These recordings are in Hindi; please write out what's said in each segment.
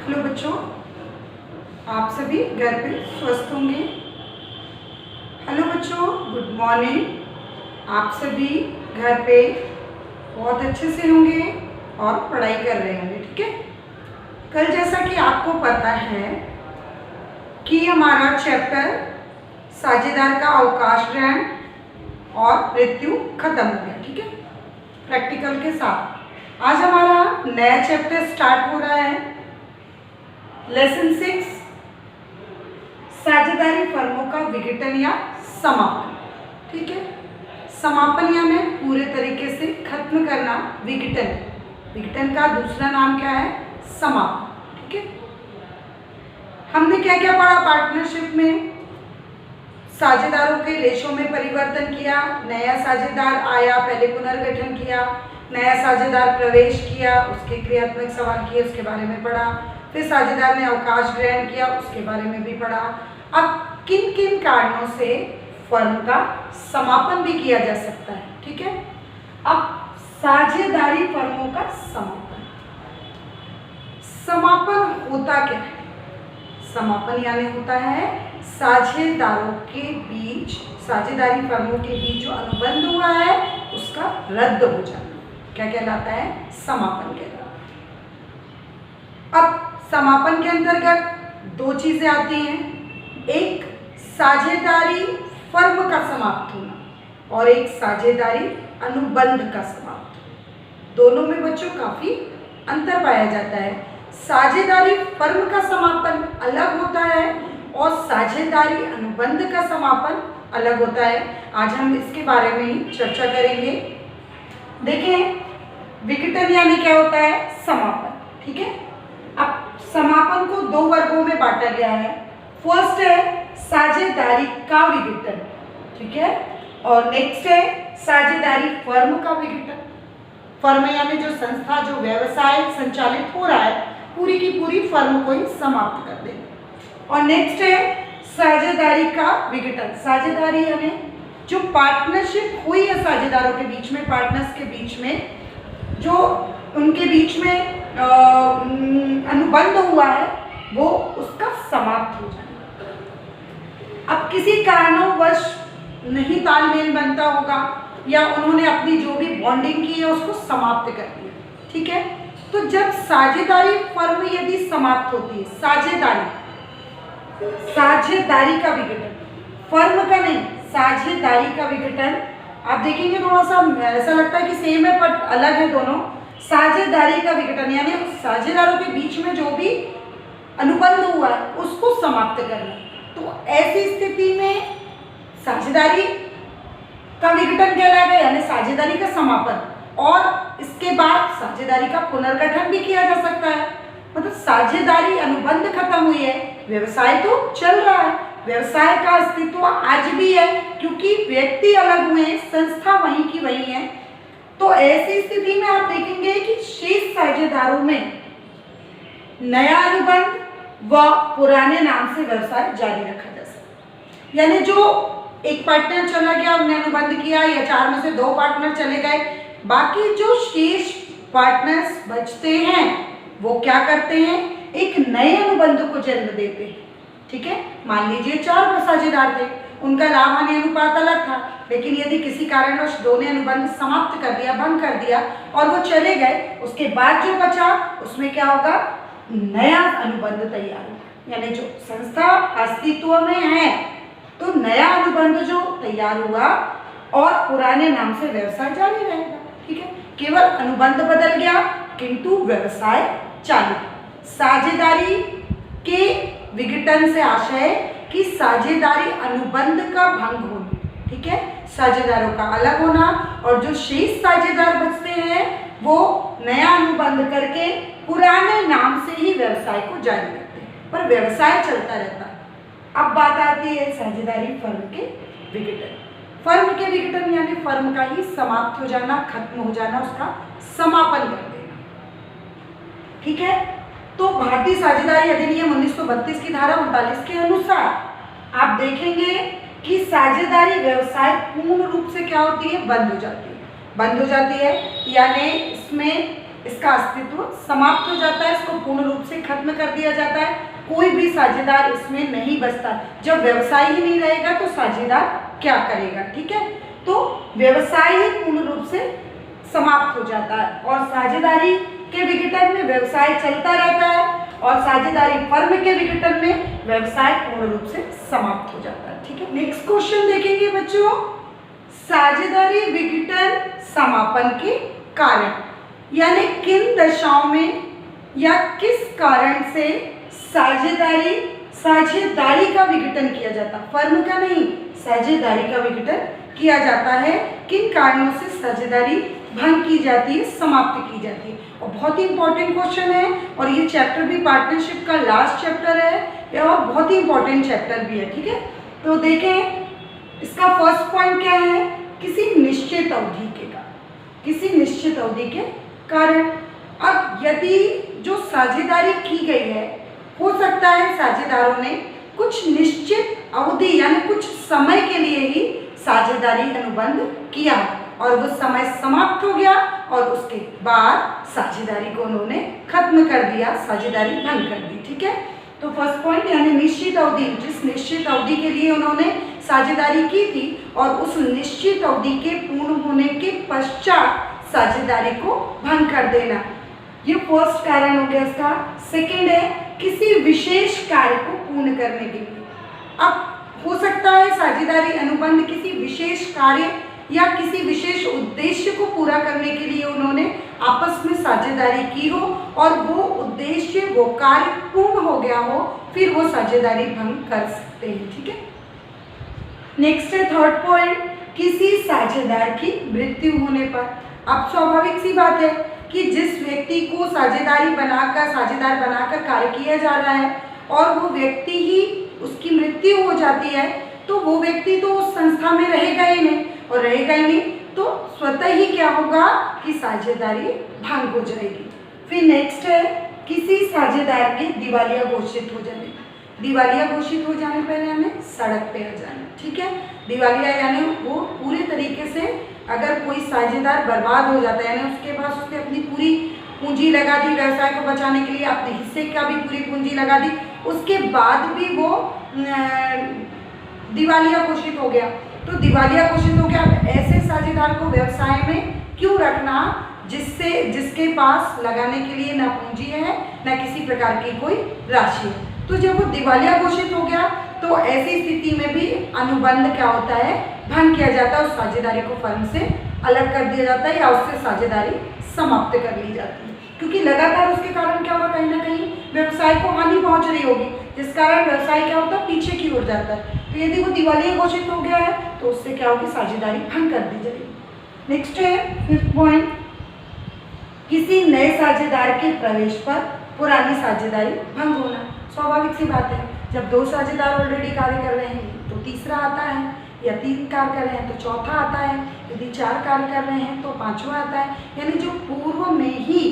हेलो बच्चों, आप सभी घर पे स्वस्थ होंगे। हेलो बच्चों, गुड मॉर्निंग। आप सभी घर पे बहुत अच्छे से होंगे और पढ़ाई कर रहे होंगे, ठीक है। कल जैसा कि आपको पता है कि हमारा चैप्टर साझेदार का अवकाश ग्रहण और मृत्यु खत्म हो गया, ठीक है, प्रैक्टिकल के साथ। आज हमारा नया चैप्टर स्टार्ट हो रहा है, लेसन 6, साझेदारी फर्मों का विघटन या समापन, ठीक है। समापन यानी पूरे तरीके से खत्म करना, विघटन। विघटन का दूसरा नाम क्या है? समापन, ठीक है। हमने क्या क्या पढ़ा पार्टनरशिप में? साझेदारों के रेशों में परिवर्तन किया, नया साझेदार आया, पहले पुनर्गठन किया, नया साझेदार प्रवेश किया, उसके क्रियात्मक सवाल किए, उसके बारे में पढ़ा। फिर साझेदार ने अवकाश ग्रहण किया, उसके बारे में भी पढ़ा। अब किन किन कारणों से फर्म का समापन भी किया जा सकता है, ठीक है। अब साझेदारी फर्मों का समापन, समापन होता क्या है? समापन यानी होता है साझेदारों के बीच, साझेदारी फर्मों के बीच जो अनुबंध हुआ है उसका रद्द हो जाना। क्या कहलाता है? समापन कहलाता है। अब समापन के अंतर्गत दो चीजें आती हैं, एक साझेदारी फर्म का समाप्त होना और एक साझेदारी अनुबंध का समाप्त। दोनों में बच्चों काफी अंतर पाया जाता है। साझेदारी फर्म का समापन अलग होता है और साझेदारी अनुबंध का समापन अलग होता है। आज हम इसके बारे में ही चर्चा करेंगे। देखें, विघटन यानी क्या होता है? समापन, ठीक है। अब समापन को दो वर्गों में बांटा गया है। फर्स्ट है साझेदारी का विघटन, ठीक है, और नेक्स्ट है साझेदारी फर्म का विघटन। फर्म यानी जो संस्था, जो व्यवसाय संचालित हो रहा है, पूरी की पूरी फर्म को ही समाप्त कर देना। और नेक्स्ट है साझेदारी का विघटन। साझेदारी यानी जो पार्टनरशिप हुई है साझेदारों के बीच में, पार्टनर्स के बीच में, जो उनके बीच में अनुबंध हुआ है, वो उसका समाप्त हो जाना। अब किसी कारणों नहीं तालमेल बनता होगा या उन्होंने अपनी जो भी बॉन्डिंग की है उसको समाप्त कर दिया, ठीक है। तो जब साझेदारी फर्म यदि समाप्त होती है, साझेदारी का विघटन, फर्म का नहीं, साझेदारी का विघटन। आप देखेंगे थोड़ा सा ऐसा लगता है कि सेम है पर अलग है दोनों। साझेदारी का विघटन यानी साझेदारों के बीच में जो भी अनुबंध हुआ है उसको समाप्त करना। तो ऐसी स्थिति में साझेदारी का विघटन कहलाएगा यानी साझेदारी का समापन, और इसके बाद साझेदारी का पुनर्गठन भी किया जा सकता है। मतलब साझेदारी अनुबंध खत्म हुई है, व्यवसाय तो चल रहा है, व्यवसाय का अस्तित्व आज भी है क्योंकि व्यक्ति अलग हुए हैं, संस्था वहीं की वहीं है। तो ऐसी स्थिति में आप देखेंगे कि शेष साझेदारों में नया अनुबंध व पुराने नाम से व्यवसाय जारी रखा जा सकता है। यानी जो एक पार्टनर चला गया, उन्होंने अनुबंध किया, या 4 में से 2 पार्टनर चले गए, बाकी जो शेष पार्टनर्स बचते हैं वो क्या करते हैं? एक नए अनुबंध को जन्म देते हैं, ठीक है। मान लीजिए 4 साझेदार थे, उनका लाभ हानि अनुपात अलग था, लेकिन यदि किसी कारणवश 2 ने अनुबंध समाप्त कर दिया, भंग कर दिया और वो चले गए, उसके बाद जो बचा उसमें क्या होगा? नया अनुबंध तैयार होगा। यानी जो संस्था अस्तित्व में है तो नया अनुबंध जो तैयार हुआ और पुराने नाम से व्यवसाय जारी रहेगा, ठीक है। केवल अनुबंध बदल गया किंतु व्यवसाय चालू। साझेदारी के विघटन से आशय कि साझेदारी अनुबंध का भंग होना, ठीक है, साझेदारों का अलग होना, और जो शेष साझेदार बचते हैं वो नया अनुबंध करके पुराने नाम से ही व्यवसाय को जारी रखते हैं, पर व्यवसाय चलता रहता है। अब बात आती है साझेदारी फर्म के विघटन। फर्म के विघटन यानी फर्म का ही समाप्त हो जाना, खत्म हो जाना, उसका समापन कर देना, ठीक है। तो भारतीय साझेदारी अधिनियम 1932 की धारा 39 के अनुसार आप देखेंगे कि साझेदारी व्यवसाय पूर्ण रूप से क्या होती है? बंद हो जाती है। बंद हो जाती है यानी इसमें इसका अस्तित्व समाप्त हो जाता है, इसको पूर्ण रूप से खत्म कर दिया जाता है, कोई भी साझेदार इसमें नहीं बचता। जब व्यवसाय ही नहीं रहेगा तो साझेदार क्या करेगा, ठीक है। तो व्यवसाय ही पूर्ण रूप से समाप्त हो जाता है और साझेदारी के विघटन में व्यवसाय चलता रहता है और साझेदारी फर्म के विघटन में व्यवसाय पूर्ण रूप से समाप्त हो जाता है, ठीक है। नेक्स्ट क्वेश्चन देखेंगे बच्चों, साझेदारी विघटन समापन के कारण, यानी किन दशाओं में या किस कारण से साझेदारी का विघटन किया जाता है। फर्म का नहीं, साझेदारी का विघटन किया जाता है। किन कारणों से साझेदारी भंग की जाती है, समाप्त की जाती है। और बहुत ही इंपॉर्टेंट क्वेश्चन है और ये चैप्टर भी पार्टनरशिप का लास्ट चैप्टर है और बहुत ही इंपॉर्टेंट चैप्टर भी है, ठीक है। तो देखें इसका फर्स्ट पॉइंट क्या है, किसी निश्चित अवधि के कारण, किसी निश्चित अवधि के कारण। अब यदि जो साझेदारी की गई है, हो सकता है साझेदारों ने कुछ निश्चित अवधि यानी कुछ समय के लिए ही साझेदारी अनुबंध किया और वो समय समाप्त हो गया और उसके बाद साझेदारी को उन्होंने खत्म कर दिया, साझेदारी भंग कर दी, ठीक है। तो फर्स्ट पॉइंट यानी निश्चित अवधि, जिस निश्चित अवधि के लिए उन्होंने साझेदारी की थी और उस निश्चित अवधि के पूर्ण होने के पश्चात साझेदारी को भंग कर देना, ये फर्स्ट कारण हो गया इसका। सेकंड है किसी विशेष कार्य को पूर्ण करने के लिए। अब हो सकता है साझेदारी अनुबंध किसी विशेष कार्य या किसी विशेष उद्देश्य को पूरा करने के लिए उन्होंने आपस में साझेदारी की हो और वो उद्देश्य, वो कार्य पूर्ण हो गया हो, फिर वो साझेदारी भंग कर सकते हैं, ठीक है। नेक्स्ट है थर्ड पॉइंट, किसी साझेदार की मृत्यु होने पर। अब स्वाभाविक सी बात है कि जिस व्यक्ति को साझेदार बनाकर कार्य किया जा रहा है और वो व्यक्ति ही उसकी मृत्यु हो जाती है तो वो व्यक्ति तो उस संस्था में रहेगा ही नहीं और रहेगा ही नहीं तो स्वतः ही क्या होगा कि साझेदारी भंग हो जाएगी। फिर नेक्स्ट है किसी साझेदार के दिवालिया घोषित हो जाने। दिवालिया घोषित हो जाने पर यानी सड़क पे आ जाना, ठीक है। दिवालिया यानी वो पूरे तरीके से अगर कोई साझेदार बर्बाद हो जाता है यानी उसके पास उसने अपनी पूरी पूंजी लगा दी, व्यवसाय को बचाने के लिए अपने हिस्से का भी पूरी पूंजी लगा दी, उसके बाद भी वो दिवालिया घोषित हो गया। तो दिवालिया घोषित हो गया। ऐसे साझेदार को व्यवसाय में क्यों रखना जिसके पास लगाने के लिए ना पूंजी है ना किसी प्रकार की कोई राशि है। तो जब वो दिवालिया घोषित हो गया तो ऐसी स्थिति में भी अनुबंध क्या होता है, भंग किया जाता है। उस साझेदारी को फर्म से अलग कर दिया जाता है या उससे साझेदारी समाप्त कर ली जाती है, क्योंकि लगातार उसके कारण क्या होगा, कहीं ना कहीं व्यवसाय को हानि पहुंच रही होगी, जिस कारण व्यवसाय क्या होता है, पीछे की ओर जाता है। तो यदि वो दिवालिया घोषित हो गया है तो उससे क्या होगी, साझेदारी भंग कर दी जाएगी। नेक्स्ट है फिफ्थ पॉइंट, किसी नए साझेदार के प्रवेश पर पुरानी साझेदारी भंग होना। स्वाभाविक सी बात है, जब दो साझेदार ऑलरेडी कार्य कर रहे हैं तो तीसरा आता है, या तीन कार्य कर रहे हैं तो चौथा आता है, यदि चार कार्य कर रहे हैं तो पांचवा आता है। यानी जो पूर्व में ही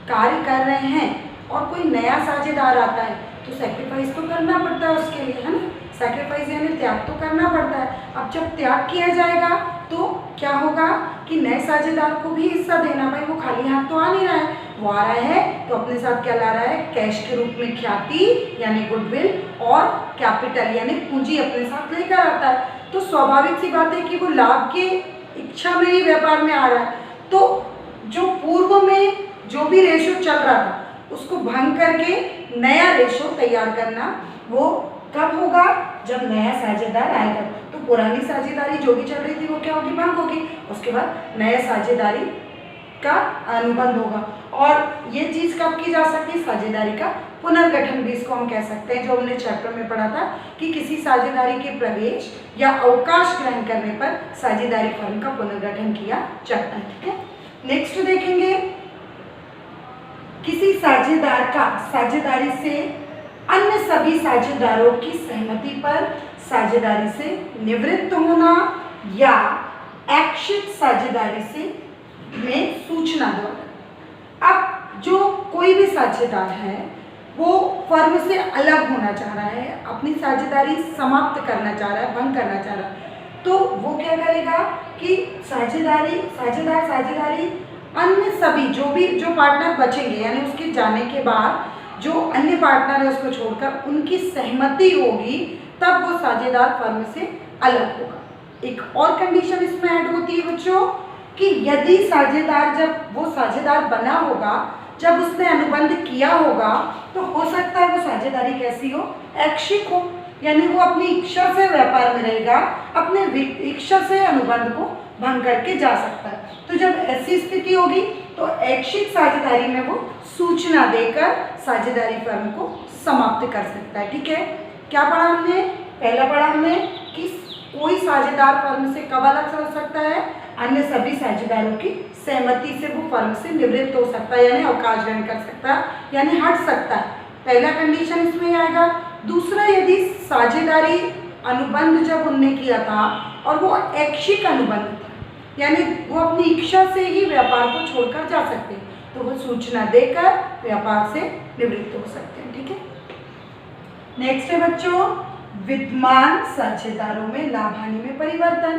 कार्य कर रहे हैं और कोई नया साझेदार आता है तो सैक्रिफाइस तो करना पड़ता है उसके लिए, है ना। सैक्रिफाइस यानी त्याग तो करना पड़ता है। अब जब त्याग किया जाएगा तो क्या होगा कि नए साझेदार को भी हिस्सा देना। भाई वो खाली हाथ तो आ नहीं रहा है, वो आ रहा है तो अपने साथ क्या ला रहा है, कैश के रूप में ख्याति यानी गुडविल और कैपिटल यानी पूंजी अपने साथ लेकर आता है। तो स्वाभाविक सी बात है कि वो लाभ की इच्छा में ही व्यापार में आ रहा है। तो जो पूर्व में जो भी रेशो चल रहा था उसको भंग करके नया रेशो तैयार करना, वो कब होगा, जब नया साझेदार आएगा। तो पुरानी साझेदारी जो भी चल रही थी वो क्या होगी, भंग होगी। उसके बाद नया साझेदारी का अनुबंध होगा। और ये चीज़ कब की जा सकती है, साझेदारी का पुनर्गठन भी इसको हम कह सकते हैं, जो हमने चैप्टर में पढ़ा था कि किसी साझेदारी के प्रवेश या अवकाश ग्रहण करने पर साझेदारी फर्म का पुनर्गठन किया जाता है, ठीक है। नेक्स्ट देखेंगे, किसी साझेदार का साझेदारी से अन्य सभी साझेदारों की सहमति पर साझेदारी से निवृत्त होना या ऐच्छिक साझेदारी से में सूचना द्वारा। अब जो कोई भी साझेदार है वो फर्म से अलग होना चाह रहा है, अपनी साझेदारी समाप्त करना चाह रहा है, भंग करना चाह रहा है, तो वो क्या करेगा कि साझेदारी अन्य सभी जो पार्टनर बचेंगे, यानी उसके जाने के बाद जो अन्य पार्टनर है उसको छोड़कर उनकी सहमति होगी, तब वो साझेदार फर्म से अलग होगा। एक और कंडीशन इसमें ऐड होती है बच्चों कि यदि साझेदार, जब वो साझेदार बना होगा, जब उसने अनुबंध किया होगा, तो हो सकता है वो साझेदारी कैसी हो, ऐच्छिक हो, यानी वो अपनी इच्छा से व्यापार में रहेगा, अपने इच्छा से अनुबंध को भंग करके जा सकता है। तो जब ऐसी स्थिति होगी तो ऐच्छिक साझेदारी में वो सूचना देकर साझेदारी फर्म को समाप्त कर सकता है। ठीक है, क्या पढ़ा हमने? पहला पढ़ा हमने कि कोई साझेदार फर्म से कब अलग हो सकता है, अन्य सभी साझेदारों की सहमति से वो फर्म से निवृत्त हो सकता है, यानी अवकाश ग्रहण कर सकता है, यानी हट सकता है। पहला कंडीशन इसमें आएगा। दूसरा, यदि साझेदारी अनुबंध जब उनने किया था और वो ऐच्छिक अनुबंध था, यानी वो अपनी इच्छा से ही व्यापार को छोड़कर जा सकते हैं, तो वो सूचना देकर व्यापार से निवृत्त हो सकते हैं। ठीक है, नेक्स्ट है बच्चों विद्यमान साझेदारों में लाभ हानि में परिवर्तन।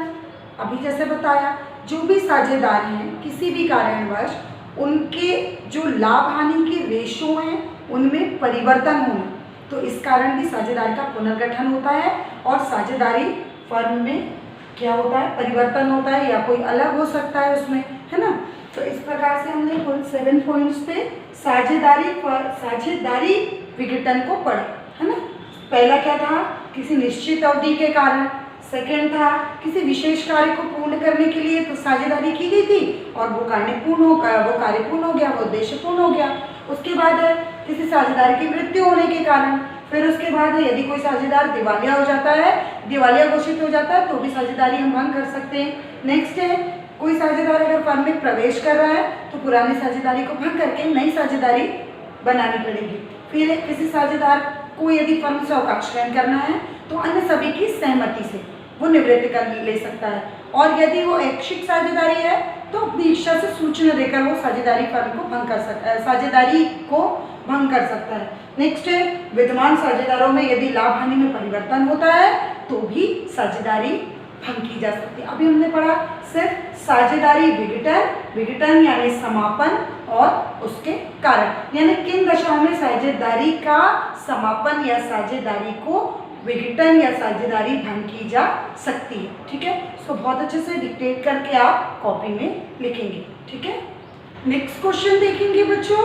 अभी जैसे बताया, जो भी साझेदार हैं किसी भी कारणवश उनके जो लाभ हानि के रेशो हैं उनमें परिवर्तन होना, तो इस कारण भी साझेदारी का पुनर्गठन होता है और साझेदारी फर्म में क्या होता है, परिवर्तन होता है, या कोई अलग हो सकता है उसमें, है ना। तो इस प्रकार से हमने कुल 7 पॉइंट्स पे साझेदारी विघटन को पढ़ा, है ना। पहला क्या था, किसी निश्चित अवधि के कारण। सेकंड था किसी विशेष कार्य को पूर्ण करने के लिए तो साझेदारी की गई थी और वो कार्य पूर्ण हो गया, वो उद्देश्य पूर्ण हो गया। उसके बाद है किसी साझेदार की मृत्यु होने के कारण। फिर उसके बाद है यदि कोई साझेदार दिवालिया हो जाता है, दिवालिया घोषित हो जाता है, तो भी साझेदारी हम भंग कर सकते हैं। नेक्स्ट है कोई साझेदार अगर फर्म में प्रवेश कर रहा है तो पुरानी साझेदारी को भंग करके नई साझेदारी बनानी पड़ेगी। फिर किसी साझेदार को यदि फर्म से अवकाश ग्रहण करना है तो अन्य सभी की सहमति से वो निवृत्ति कर ले सकता है, और यदि वो ऐच्छिक साझेदारी है तो अपनी इच्छा से सूचना देकर वो साझेदारी फर्म को भंग कर सकता है, साझेदारी को भंग कर सकता है। नेक्स्ट है विद्यमान साझेदारों में यदि लाभ हानि में परिवर्तन होता है तो भी साझेदारी भंग की जा सकती है। अभी हमने पढ़ा सिर्फ साझेदारी विघटन यानी समापन और उसके कारण, यानी किन दशाओं में साझेदारी का समापन या साझेदारी को विघटन या साझेदारी भंग की जा सकती है। ठीक है, इसको बहुत अच्छे से डिक्टेट करके आप कॉपी में लिखेंगे। ठीक है, नेक्स्ट क्वेश्चन देखेंगे बच्चों,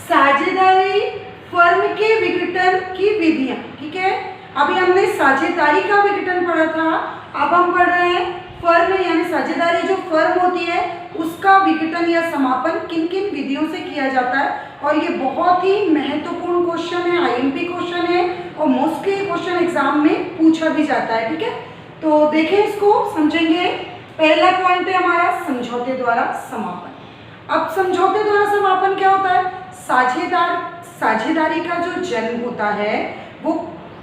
साझेदारी फर्म के विघटन की विधियां। ठीक है, अभी हमने साझेदारी का विघटन पढ़ा था, अब हम पढ़ रहे हैं फर्म यानी साझेदारी जो फर्म होती है उसका विघटन या समापन किन किन विधियों से किया जाता है। और ये बहुत ही महत्वपूर्ण क्वेश्चन है, आईएमपी क्वेश्चन है और मोस्टली क्वेश्चन एग्जाम में पूछा भी जाता है। ठीक है, तो देखें इसको समझेंगे। पहला पॉइंट है हमारा समझौते द्वारा समापन। अब समझौते द्वारा समापन क्या होता है, साझेदारी का जो जन्म होता है वो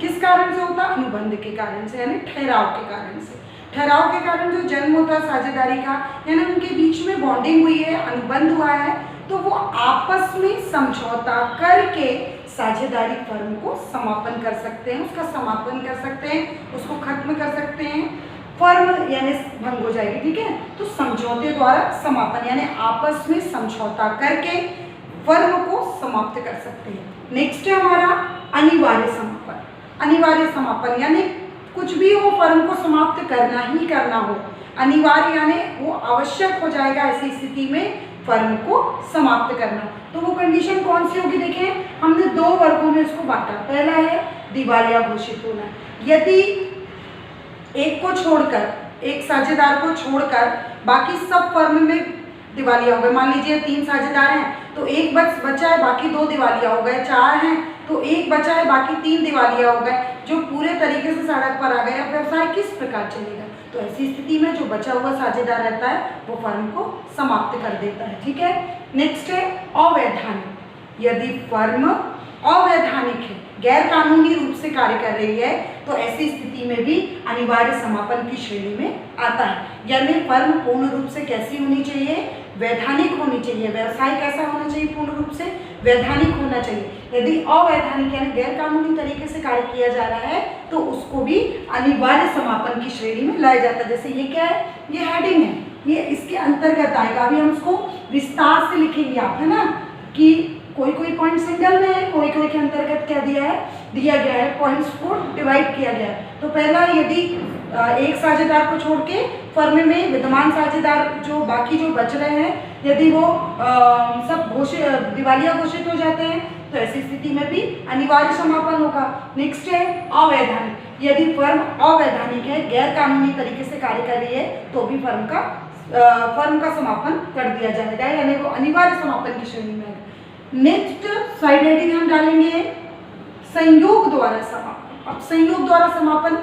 किस कारण से होता है, अनुबंध के कारण से, यानी ठहराव के कारण से। ठहराव के कारण जो जन्म होता है साझेदारी का, यानी उनके बीच में बॉन्डिंग हुई है, अनुबंध हुआ है, तो वो आपस में समझौता करके साझेदारी फर्म को समापन कर सकते हैं, उसका समापन कर सकते हैं, उसको खत्म कर सकते हैं, फर्म यानी भंग हो जाएगी। ठीक है, तो समझौते द्वारा समापन यानी आपस में समझौता करके फर्म को समाप्त कर सकते हैं। नेक्स्ट है हमारा अनिवार्य समापन। अनिवार्य समापन यानी कुछ भी हो फर्म को समाप्त करना ही करना हो, अनिवार्य यानी वो आवश्यक हो जाएगा ऐसी स्थिति में फर्म को समाप्त करना। तो वो कंडीशन कौन सी होगी, देखें हमने 2 वर्गों में उसको बांटा। पहला है दिवालिया घोषित होना, यदि एक को छोड़कर, एक साझेदार को छोड़कर बाकी सब फर्म में दिवालिया हो गए। मान लीजिए 3 साझेदार हैं तो एक बचा है, बाकी 2 दिवालिया हो गए। 4 हैं तो एक बचा है, बाकी 3 दिवालिया हो गए, जो पूरे तरीके से सड़क पर आ गए। अब व्यवसाय किस प्रकार चलेगा, तो ऐसी स्थिति में जो बचा हुआ साझेदार रहता है वो फर्म को समाप्त कर देता है। ठीक है, नेक्स्ट है अवैधानिक। यदि फर्म अवैधानिक है, गैर कानूनी रूप से कार्य कर रही है, तो ऐसी स्थिति में भी अनिवार्य समापन की श्रेणी में आता है। यानी फर्म पूर्ण रूप से कैसी होनी चाहिए, वैधानिक होनी चाहिए। व्यवसाय कैसा होना चाहिए, पूर्ण रूप से वैधानिक होना चाहिए। यदि अवैधानिक यानी गैर कानूनी तरीके से कार्य किया जा रहा है तो उसको भी अनिवार्य समापन की श्रेणी में लाया जाता है। जैसे ये क्या है, ये हेडिंग है, ये इसके अंतर्गत आएगा। अभी हम उसको विस्तार से लिखेंगे आप, है ना, कि कोई कोई पॉइंट सिंगल में है, कोई कोई के अंतर्गत क्या दिया गया है, पॉइंट्स को डिवाइड किया गया है। तो पहला, यदि एक साझेदार को छोड़ के फर्म में विद्यमान साझेदार जो बाकी जो बच रहे हैं, यदि वो सब दिवालिया घोषित हो जाते हैं, तो ऐसी स्थिति में भी अनिवार्य समापन होगा। नेक्स्ट है अवैधानिक, यदि फर्म अवैधानिक है, गैर कानूनी तरीके से कार्य कर रही है, तो भी फर्म का समापन कर दिया जाएगा, यानी वो अनिवार्य समापन की श्रेणी में है। नेक्स्ट साइड हेडिंग हम डालेंगे संयोग द्वारा समापन। अब संयोग द्वारा समापन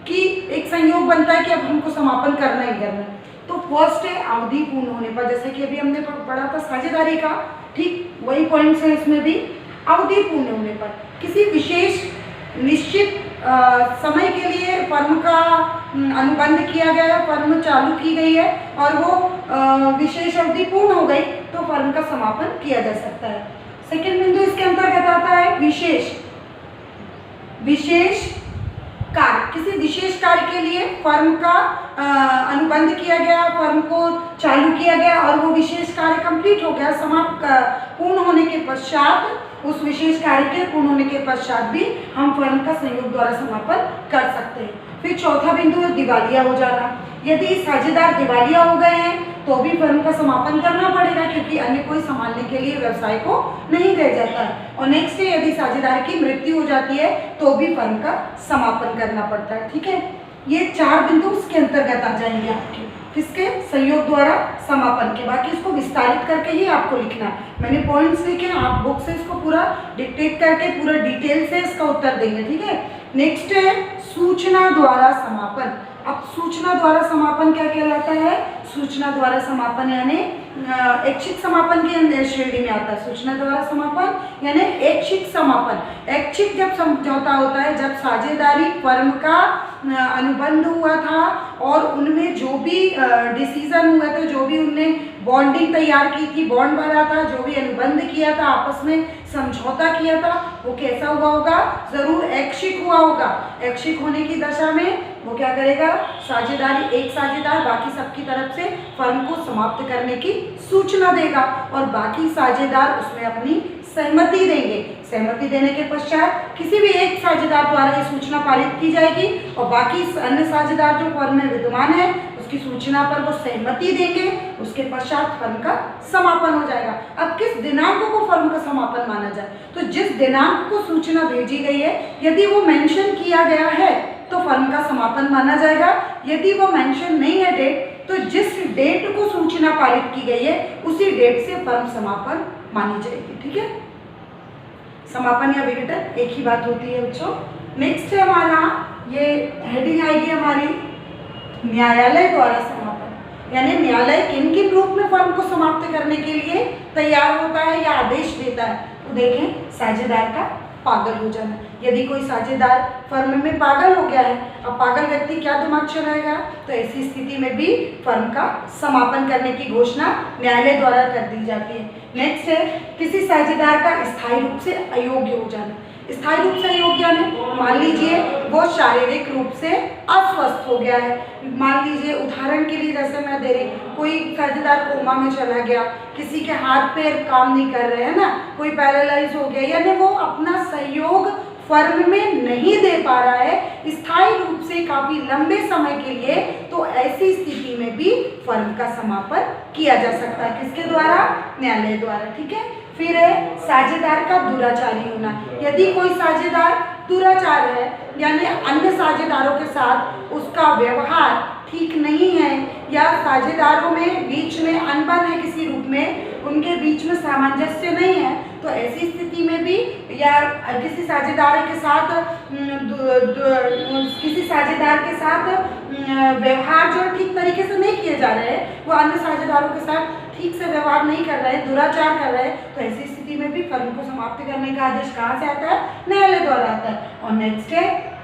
की एक संयोग बनता है कि अब हमको समापन करना ही करना है। तो फर्स्ट है अवधि पूर्ण होने पर, जैसे कि अभी हमने पढ़ा था साझेदारी का, ठीक वही पॉइंट्स है इसमें भी। अवधि पूर्ण होने पर किसी विशेष निश्चित समय के लिए फर्म का अनुबंध किया गया है, फर्म चालू की गई है और वो विशेष अवधि पूर्ण हो गई, तो फर्म का समापन किया जा सकता है। सेकेंड बिंदु इसके अंतर्गत आता है विशेष कार्य। किसी विशेष कार्य के लिए फर्म का अनुबंध किया गया, फर्म को चालू किया गया और वो विशेष कार्य कंप्लीट हो गया, पूर्ण होने के पश्चात, उस विशेष कार्य के पूर्ण होने के पश्चात भी हम फर्म का संयोग द्वारा समापन कर सकते हैं। फिर चौथा बिंदु है दिवालिया हो जाना। यदि साझेदार दिवालिया हो गए हैं तो भी फर्म का समापन करना पड़ेगा, क्योंकि अन्य कोई संभालने के लिए व्यवसाय को नहीं रह जाता है। और नेक्स्ट है यदि साझेदार की मृत्यु हो जाती है तो भी फर्म का समापन करना पड़ता है। ठीक है, ये 4 बिंदु उसके अंतर्गत आ जाएंगे आपके, किसके, संयोग द्वारा समापन के। बाकी इसको विस्तारित करके ही आपको लिखना है। मैंने पॉइंट्स लिखे, आप बुक से इसको पूरा डिक्टेट करके पूरा डिटेल से इसका उत्तर देंगे। ठीक है, नेक्स्ट है सूचना द्वारा समापन। अब सूचना द्वारा समापन क्या कहलाता है? सूचना द्वारा समापन यानी ऐच्छिक समापन की श्रेणी में आता है। सूचना द्वारा समापन यानी ऐच्छिक समापन। ऐच्छिक जब समझौता होता है, जब साझेदारी फर्म का अनुबंध हुआ था और उनमें जो भी डिसीजन हुए थे, जो भी उनने बॉन्डिंग तैयार की थी, बॉन्ड भरा था, जो भी अनुबंध किया था, आपस में समझौता किया था, वो कैसा हुआ होगा? जरूर ऐच्छिक हुआ होगा। ऐच्छिक होने की दशा में वो क्या करेगा? साझेदारी, एक साझेदार बाकी सबकी तरफ से फर्म को समाप्त करने की सूचना देगा और बाकी साझेदार उसमें अपनी सहमति देंगे। सहमति देने के पश्चात किसी भी एक साझेदार द्वारा ये सूचना पारित की जाएगी और बाकी अन्य साझेदार जो फर्म में विद्यमान है उसकी सूचना पर वो सहमति देंगे। उसके पश्चात फर्म का समापन हो जाएगा। अब किस दिनांक को फर्म का समापन माना जाए? तो जिस दिनांक को सूचना भेजी गई है, यदि वो मेंशन किया गया है तो फर्म का समापन माना जाएगा। यदि वो मेंशन नहीं है डेट, तो जिस डेट को सूचना पारित की गई है उसी डेट से फर्म समापन मानी जाएगी। ठीक है, समापन या विघटन एक ही बात होती है बच्चों। नेक्स्ट है हमारा, ये हेडिंग आएगी हमारी न्यायालय द्वारा समापन। यानी न्यायालय किन किन रूप में फर्म को समाप्त करने के लिए तैयार होता है या आदेश देता है? तो देखें, साझेदार का पागल हो जाना। यदि कोई साझेदार फर्म में पागल हो गया है, अब पागल व्यक्ति क्या दिमाग चलाएगा? तो ऐसी स्थिति में भी फर्म का समापन करने की घोषणा न्यायालय द्वारा कर दी जाती है। नेक्स्ट है किसी साझेदार का स्थायी रूप से अयोग्य हो जाना। स्थायी रूप से अयोग्य यानी मान लीजिए वो शारीरिक रूप से अस्वस्थ हो गया है। मान लीजिए उदाहरण के लिए जैसे मैं दे रही, कोई साझेदार कोमा में चला गया, किसी के हाथ पैर काम नहीं कर रहे हैं ना, कोई पैरालाइज हो गया, यानी वो अपना सहयोग फर्म में नहीं दे पा रहा है स्थायी रूप से काफी लंबे समय के लिए, तो ऐसी स्थिति में भी फर्म का समापन किया जा सकता है। किसके द्वारा? न्यायालय द्वारा। ठीक है, फिर है साझेदार का दुराचारी होना। यदि कोई साझेदार दुराचार है यानी अन्य साझेदारों के साथ उसका व्यवहार ठीक नहीं है या साझेदारों में बीच में अनबन है, किसी रूप में उनके बीच में सामंजस्य नहीं है, तो ऐसी स्थिति में भी या किसी साझेदार के साथ व्यवहार जो ठीक तरीके से नहीं किए जा रहे हैं, वो अन्य साझेदारों के साथ ठीक से व्यवहार नहीं कर रहे हैं, दुराचार कर रहे हैं, तो ऐसी स्थिति में भी फर्म को समाप्त करने का आदेश कहाँ से आता है? न्यायालय द्वारा आता है। और नेक्स्ट है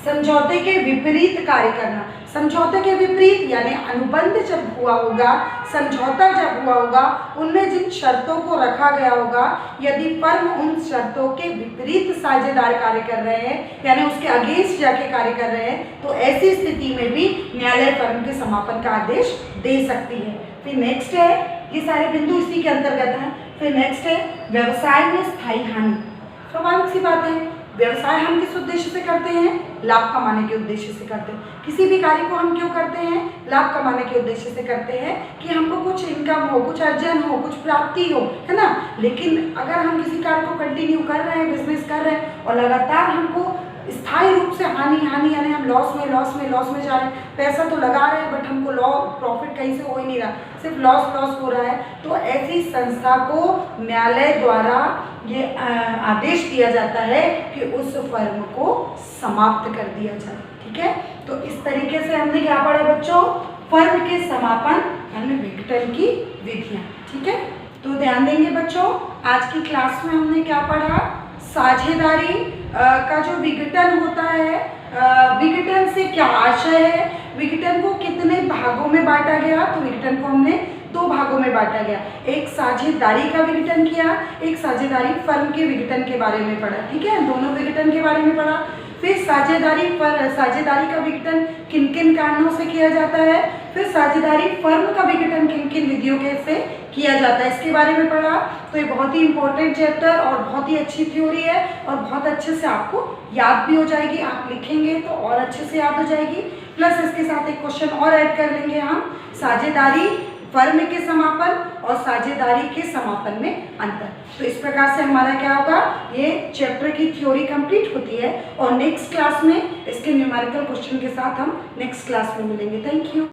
समझौते के विपरीत कार्य करना। समझौते के विपरीत यानी अनुबंध जब हुआ होगा, समझौता जब हुआ होगा, उनमें जिन शर्तों को रखा गया होगा, यदि फर्म उन शर्तों के विपरीत साझेदार कार्य कर रहे हैं यानी उसके अगेंस्ट जाके कार्य कर रहे हैं, तो ऐसी स्थिति में भी न्यायालय फर्म के समापन का आदेश दे सकती है। फिर नेक्स्ट है ये सारे बिंदु इसी के अंतर्गत हैं। फिर नेक्स्ट है व्यवसाय में स्थायी हानि। स्वाभाविक सी बात है, व्यवसाय हम किस उद्देश्य से करते हैं? लाभ कमाने के उद्देश्य से करते हैं। किसी भी कार्य को हम क्यों करते हैं? लाभ कमाने के उद्देश्य से करते हैं कि हमको कुछ इनकम हो, कुछ अर्जन हो, कुछ प्राप्ति हो, है ना। लेकिन अगर हम किसी कार्य को कंटिन्यू कर रहे हैं, बिजनेस कर रहे हैं और लगातार हमको स्थायी रूप से हानि यानी हम लॉस में जा रहे हैं, पैसा तो लगा रहे हैं बट हमको प्रॉफिट कहीं से हो ही नहीं रहा, सिर्फ लॉस हो रहा है, तो ऐसी संस्था को न्यायालय द्वारा ये आदेश दिया जाता है कि उस फर्म को समाप्त कर दिया जाए। ठीक है, तो इस तरीके से हमने क्या पढ़ा बच्चों? फर्म के समापन यानी विघटन की विधियां। ठीक है, तो ध्यान देंगे बच्चों, आज की क्लास में हमने क्या पढ़ा? साझेदारी का जो विघटन होता है, विघटन से क्या आशय है, विघटन को कितने भागों में बांटा गया? तो विघटन को हमने 2 भागों में बांटा गया, एक साझेदारी का विघटन किया, एक साझेदारी फर्म के विघटन के बारे में पढ़ा। ठीक है, दोनों विघटन के बारे में पढ़ा। फिर साझेदारी का विघटन किन किन कारणों से किया जाता है, फिर साझेदारी फर्म का विघटन किन किन विधियों के से किया जाता है, इसके बारे में पढ़ा। तो ये बहुत ही इंपॉर्टेंट चैप्टर और बहुत ही अच्छी थ्योरी है और बहुत अच्छे से आपको याद भी हो जाएगी, आप लिखेंगे तो और अच्छे से याद हो जाएगी। प्लस इसके साथ एक क्वेश्चन और ऐड कर लेंगे हम, साझेदारी फर्म के समापन और साझेदारी के समापन में अंतर। तो इस प्रकार से हमारा क्या होगा, ये चैप्टर की थ्योरी कंप्लीट होती है और नेक्स्ट क्लास में इसके न्यूमेरिकल क्वेश्चन के साथ हम नेक्स्ट क्लास में मिलेंगे। Thank you.